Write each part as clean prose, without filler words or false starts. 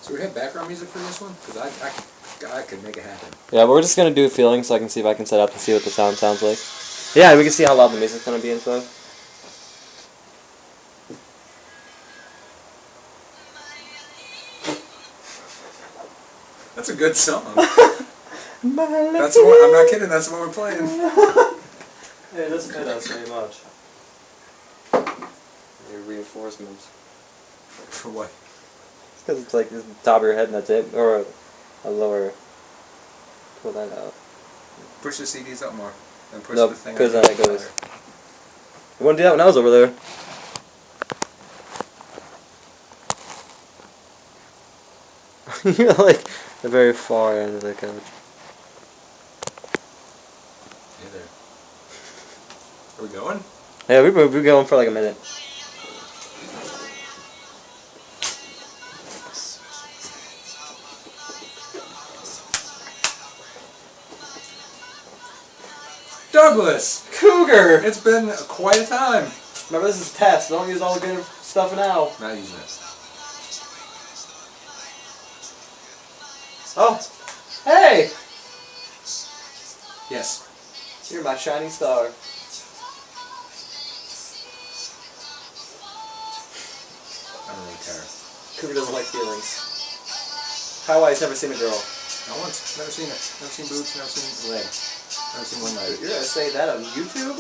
So we have background music for this one? Because I could make it happen. Yeah, we're just gonna do a feeling so I can see if I can set up and see what the sound sounds like. Yeah, we can see how loud the music's gonna be and stuff. That's a good song. That's what, I'm not kidding, that's what we're playing. Hey, it doesn't fit us very much. Your reinforcements. For what? It's because it's like the top of your head and that's it. Or a lower. Pull that out. Push the CDs up more. And push Nope, the thing because up then it goes. You want to do that when I was over there? You're like the very far end of the couch. Hey there. Are we going? Yeah, we've been going for like a minute. Douglas! Cougar! It's been quite a time. Remember, this is a test. Don't use all the good stuff now. Not using it. Oh! Hey! Yes. You're my shining star. I don't really care. Cougar doesn't like feelings. Highway's never seen a girl. Not once. Never seen it. Never seen boobs, never seen leg. Never seen one leg. You're gonna say that on YouTube?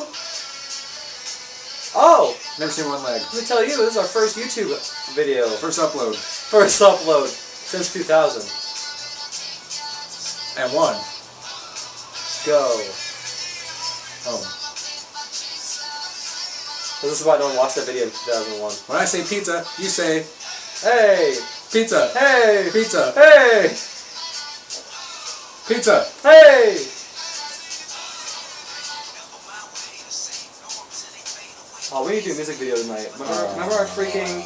Oh! Never seen one leg. Let me tell you, this is our first YouTube video. First upload. First upload since 2000. And one. Go. Home. This is why no one watched that video in 2001. When I say pizza, you say Hey! pizza. Hey! Pizza. Hey! Pizza. Hey! Oh, we need to do a music video tonight. Remember our freaking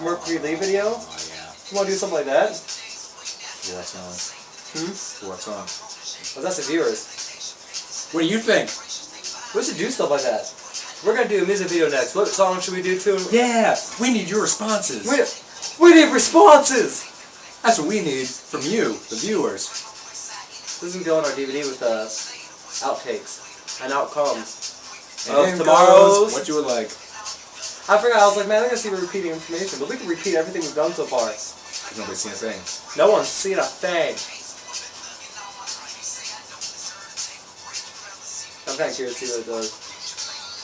Mercury Lee video? You want to do something like that? Yeah, that song. What song? Oh, that's the viewers. What do you think? We should do stuff like that. We're gonna do a music video next. What song should we do too? Yeah, we need your responses. We need responses! That's what we need from you, the viewers. This can go on our DVD with outtakes and outcomes. And Tomorrow's. what you would like. I forgot, I was like, man, I gotta see we're repeating information, but we can repeat everything we've done so far. Because nobody's seen a thing. No one's seen a thing. I'm kind of curious to see what it does.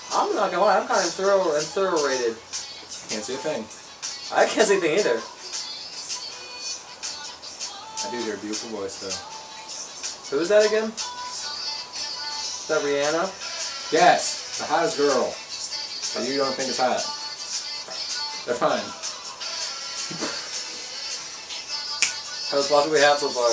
I'm not gonna lie, I'm kind of thorough rated. Can't see a thing. I can't see anything either. I do hear a beautiful voice though. Who is that again? Is that Rihanna? Yes, the hottest girl. But you don't think it's hot. They're fine. How's what do we have so far?